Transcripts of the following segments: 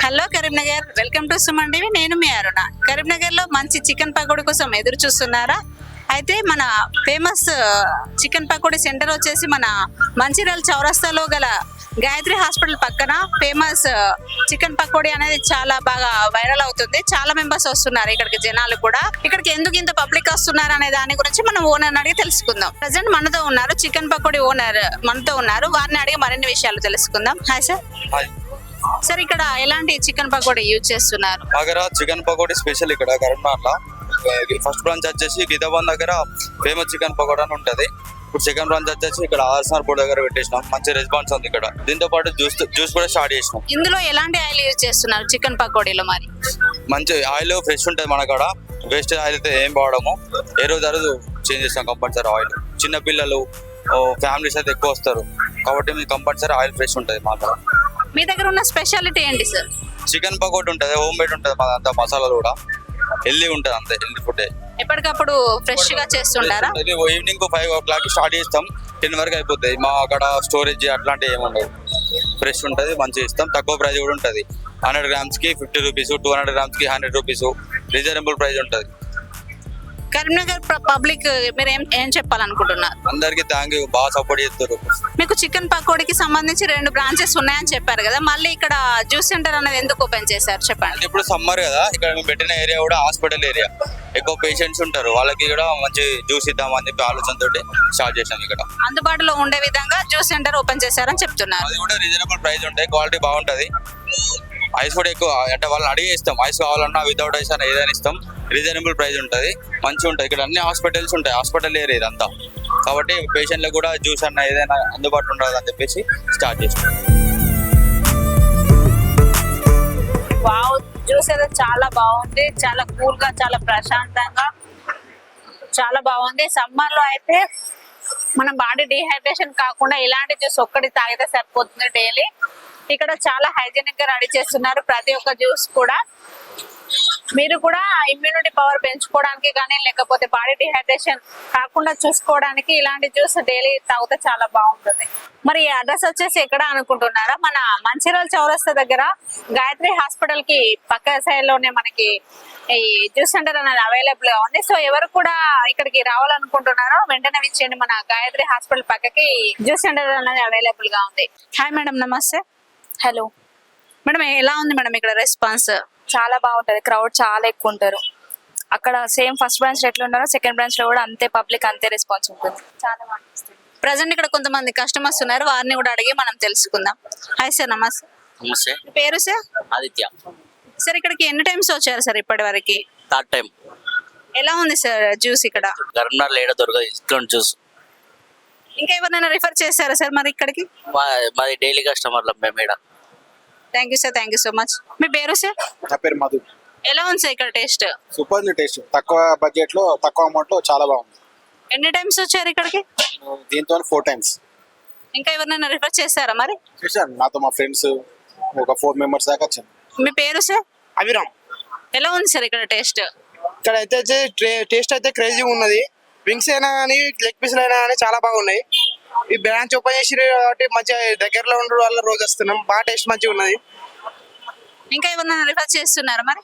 Hello Karimnagar, welcome to Suman TV. నేను మీ అరుణ. కరీంనగర్ లో మంచి చికెన్ పకోడీ కోసం ఎదురు చూస్తున్నారా? అయితే మన ఫేమస్ చికెన్ పకోడీ సెంటర్ వచ్చేసి మన మంచిర్యాల చౌరస్తాలో గల గాయత్రి హాస్పిటల్ పక్కన ఫేమస్ చికెన్ పకోడీ అనేది చాలా బాగా వైరల్ అవుతుంది. చాలా మెంబర్స్ వస్తున్నారు ఇక్కడికి, జనాలు కూడా. ఇక్కడికి ఎందుకు ఇంత పబ్లిక్ వస్తున్నారు అనే దాని గురించి మనం ఓనర్ అడిగి తెలుసుకుందాం. ప్రజెంట్ మనతో ఉన్నారు చికెన్ పకోడీ ఓనర్, మనతో ఉన్నారు. వారిని అడిగి మరిన్ని విషయాలు తెలుసుకుందాం. Hi sir. సార్, ఇక్కడ ఎలాంటి చికెన్ పకోడీ యూజ్ చేస్తున్నారు? దగ్గర చికెన్ పకోడీ స్పెషల్ ఇక్కడ కరీంనగర్లో ఫస్ట్ బ్రాంచ్ వచ్చేసి గీతాబాన్ దగ్గర ఫేమస్ చికెన్ పకోడీ అని ఉంటది. ఇప్పుడు సెకండ్ బ్రాంచ్ వచ్చేసి ఇక్కడ ఆర్ఎస్ఆర్ బోర్డ్ దగ్గర పెట్టేసినాం. మంచి రెస్పాన్స్ ఉంది ఇక్కడ. దీంతో పాటు జ్యూస్ కూడా స్టార్ట్ చేసినాం. ఇందులో ఎలాంటి ఆయిల్ యూజ్ చేస్తున్నారు చికెన్ పకోడీలో? మరి మంచి ఆయిల్ ఫ్రెష్ ఉంటుంది మన కాడ. వేస్ట్ ఆయిల్ అయితే ఏం వాడము. ఏ రోజు చేంజ్ చేస్తాం కంపల్సరీ ఆయిల్. చిన్న పిల్లలు ఫ్యామిలీస్ అయితే ఎక్కువ వస్తారు కాబట్టి మీకు కంపల్సరీ ఆయిల్ ఫ్రెష్ ఉంటుంది మా కాడ. మీ దగ్గర ఉన్న స్పెషాలిటీ ఏంటి సార్? చికెన్ పకోడీ ఉంటుంది, హోమ్ మేడ్ ఉంటుంది, అంతా మసాలాలు కూడా హెల్దీ ఉంటుంది. అంతే హెల్దీ ఫుడ్. ఎప్పటికప్పుడు ఫ్రెష్ గా చేస్తుంటారా? ఈవినింగ్ 5 o'clock స్టార్ట్ చేస్తాం, 10 వరకు అయిపోతుంది. మా అక్కడ స్టోరేజ్ అట్లాంటివి ఏమి ఉండదు. ఫ్రెష్ ఉంటుంది, మంచిగా ఇస్తాం. తక్కువ ప్రైస్ కూడా ఉంటుంది. 100 grams కి 50 rupees, 200 grams కి 100 rupees. రీజనబుల్ ప్రైస్ ఉంటుంది. కరీంనగర్ పబ్లిక్ మీరు ఏం చెప్పాలనుకుంటున్నారు? అందరికి థ్యాంక్ యూ, బాగా సపోర్ట్ చేస్తారు. మీకు చికెన్ పకోడీకి సంబంధించి 2 బ్రాంచెస్ ఉన్నాయని చెప్పారు కదా, మళ్ళీ ఇక్కడ జ్యూస్ సెంటర్ అనేది ఎందుకు ఓపెన్ చేశారు చెప్పండి. ఇప్పుడు సమ్మర్ కదా, ఇక్కడ మేము పెట్టిన ఏరియా కూడా హాస్పిటల్ ఏరియా. ఎక్కువ పేషెంట్స్ ఉంటారు, వాళ్ళకి కూడా మంచి జ్యూస్ ఇద్దామని చెప్పి ఆలోచనతో స్టార్ట్ చేసాం. ఇక్కడ అందుబాటులో ఉండే విధంగా జ్యూస్ సెంటర్ ఓపెన్ చేశారని చెప్తున్నారు. అది కూడా రీజనబుల్ ప్రైస్ ఉంటాయి, క్వాలిటీ బాగుంటది. ఐస్ కూడా ఎక్కువ అంటే వాళ్ళని అడిగి ఇస్తాం. ఐస్ కావాలన్నా వితౌట్ ఐస్ అన్న ఏదైనా ఇస్తాం. రీజనబుల్ ప్రైస్ ఉంటుంది, మంచిగా ఉంటుంది. ఇక్కడ అన్ని హాస్పిటల్స్ ఉంటాయి, హాస్పిటల్ ఏరియా ఇదంతా. కాబట్టి పేషెంట్లకు కూడా జ్యూస్ అన్న ఏదైనా అందుబాటులో ఉంటుంది అని చెప్పేసి స్టార్ట్ చేస్తాం. వావ్, జ్యూస్ అయితే చాలా బాగుంది. చాలా కూల్ గా, చాలా ప్రశాంతంగా, చాలా బాగుంది. సమ్మర్ లో అయితే మన బాడీ డిహైడ్రేషన్ కాకుండా ఇలాంటి జ్యూస్ ఒక్కటి తాగితే సరిపోతుంది డైలీ. ఇక్కడ చాలా హైజీనిక్ గా రెడీ చేస్తున్నారు ప్రతి ఒక్క జ్యూస్ కూడా. మీరు కూడా ఇమ్యూనిటీ పవర్ పెంచుకోవడానికి కానీ, లేకపోతే బాడీ డిహైడ్రేషన్ కాకుండా చూసుకోవడానికి ఇలాంటి జ్యూస్ డైలీ తాగితే చాలా బాగుంటుంది. మరి ఈ అడ్రస్ వచ్చేసి ఎక్కడ అనుకుంటున్నారా? మన మంచిర్యాల చౌరస్తా దగ్గర గాయత్రి హాస్పిటల్ కి పక్క సైడ్ లోనే మనకి ఈ జ్యూస్ సెంటర్ అనేది అవైలబుల్ గా ఉంది. సో ఎవరు కూడా ఇక్కడికి రావాలనుకుంటున్నారో వెంటనే విచ్చేయండి. మన గాయత్రి హాస్పిటల్ పక్కకి జ్యూస్ సెంటర్ అనేది అవైలబుల్ గా ఉంది. హాయ్ మేడం, నమస్తే. హలో మేడం, ఎలా ఉంది మేడం ఇక్కడ రెస్పాన్స్? చాలా బాగుంటది. క్రౌడ్ చాలా ఎక్కువ ఉంటారు. అక్కడ సేమ్ ఫస్ట్ బ్రాంచ్ లో ఎట్లా ఉన్నారో సెకండ్ బ్రాంచ్ లో కూడా అంతే పబ్లిక్, అంతే రెస్పాన్స్ ఉంటుంది. చాలా బాగుంటుంది. ప్రజెంట్ ఇక్కడ కొంతమంది కస్టమర్స్ ఉన్నారు, వారిని కూడా అడిగి మనం తెలుసుకుందాం. హాయ్ సార్, నమస్తే. నమస్తే. మీ పేరు సార్? ఆదిత్య. సార్, ఇక్కడికి ఎన్ని టైమ్స్ వచ్చారు సార్ ఇప్పటి వరకు? 3rd time. ఎలా ఉంది సార్ జ్యూస్ ఇక్కడ? కరీంనగర్ లేడ దొరకదు ఇట్లాంటి జ్యూస్. ఇంకా ఎవరైనా రిఫర్ చేశారా సార్ మరి ఇక్కడికి? మాది డైలీ కస్టమర్లు మేము ఇక్కడ. Thank you sir, thank you so much. మీ పేరు సార్? నా పేరు మధు. ఎలా ఉంది సార్ ఇక్కడ టేస్ట్? సూపర్ ఉంది టేస్ట్. తక్కువ బడ్జెట్ లో, తక్కువ అమౌంట్ లో చాలా బాగుంది. ఎన్ని టైమ్స్ వచ్చారు ఇక్కడికి? దీంతో 4 times. ఇంకా ఎవరైనా రిఫర్ చేశారా మరి? చేశాను. నాతో మా ఫ్రెండ్స్ ఒక 4 members దాకా వచ్చాను. మీ పేరు సార్? అభిరామ్. ఎలా ఉంది సార్ ఇక్కడ టేస్ట్? ఇక్కడ అయితే టేస్ట్ అయితే క్రేజీ ఉన్నది. వింగ్స్ అయినా కానీ, లెగ్ పీసులు అయినా కానీ చాలా బాగున్నాయి. ఈ బ్రాంచ్ ఓపెన్ చేసి కాబట్టి మంచిగా దగ్గరలో ఉండడం వల్ల రోజు వస్తున్నాం. బాగా టేస్ట్ మంచిగా ఉన్నది. ఇంకా ఎవరైనా రిఫర్ చేస్తున్నారా మరి?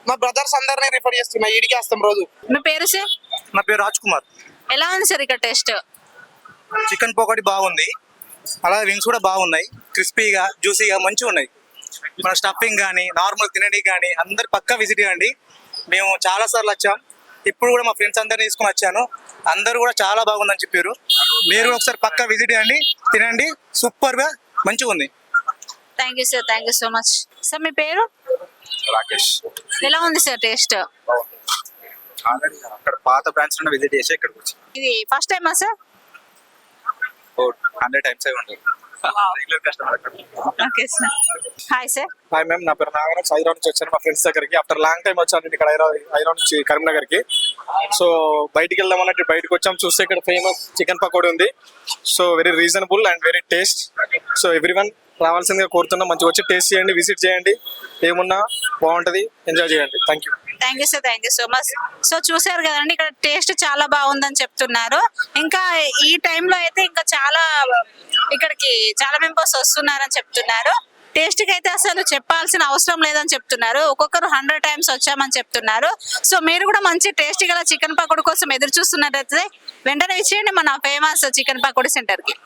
మా బ్రదర్స్ అందరినీ రిఫర్ చేస్తున్నా, ఈడికి వస్తాం రోజు. మీ పేరు సార్? నా పేరు రాజ్ కుమార్. ఎలా ఉంది సార్ ఇక్కడ టేస్ట్? చికెన్ పకోడీ బాగుంది, అలాగే వింగ్స్ కూడా బాగున్నాయి. క్రిస్పీగా, జ్యూసీగా మంచిగా ఉన్నాయి. మన స్టఫింగ్ కానీ, నార్మల్ తినడానికి కానీ అందరు పక్కా విజిట్ చేయండి. మేము చాలా సార్లు వచ్చాం. ఇప్పుడు కూడా మా ఫ్రెండ్స్ అందరినీ తీసుకుని వచ్చాను. అందరూ కూడా చాలా బాగుందని చెప్పారు. మీరు కూడా ఒకసారి పక్కా విజిట్ చేయండి, తినండి. సూపర్ గా మంచిగా ఉంది. Thank you sir, thank you so much. Sir, మీ పేరు? రాకేష్. ఎలా ఉంది సార్ టేస్ట్? ఆల్రెడీ అక్కడ పాత బ్రాంచ్ లో విజిట్ చేసి ఇక్కడికి వచ్చి ఇది ఫస్ట్ టైమా సార్? 100 times అయి ఉంటుంది. Regular customer. Okay sir. Hi sir. Hi ma'am, నా పేరు నాగరాజ్. హైదరాబాద్ నుంచి వచ్చాను మా ఫ్రెండ్స్ దగ్గరికి. ఆఫ్టర్ లాంగ్ టైం వచ్చాను ఇక్కడ హైదరాబాద్ నుంచి కరీంనగర్ కి. సో బయటికి వెళ్దామన్నట్టు బయటకు వచ్చాం. చూస్తే ఇక్కడ ఫేమస్ చికెన్ పకోడీ ఉంది. So very reasonable and very taste. So everyone రావాల్సిందిగా కోరుతున్నాం. మంచిగా వచ్చి టేస్ట్ చేయండి, విజిట్ చేయండి. ఏమున్నా బాగుంటది, ఎంజాయ్ చేయండి. Thank you. Thank you sir, thank you so much. So చూసారు కదండి, ఇక్కడ టేస్ట్ చాలా బాగుందని చెప్తున్నారు. ఇంకా ఈ టైంలో అయితే ఇంకా చాలా ఇక్కడికి చాలా మెంబర్స్ వస్తున్నారని చెప్తున్నారు. టేస్ట్ కి అయితే అసలు చెప్పాల్సిన అవసరం లేదని చెప్తున్నారు. ఒక్కొక్కరు 100 times వచ్చామని చెప్తున్నారు. సో మీరు కూడా మంచి టేస్ట్ గల చికెన్ పకోడీ కోసం ఎదురు చూస్తున్నట్టయితే వెంటనే ఇచ్చేయండి మన ఫేమస్ చికెన్ పకోడీ సెంటర్ కి.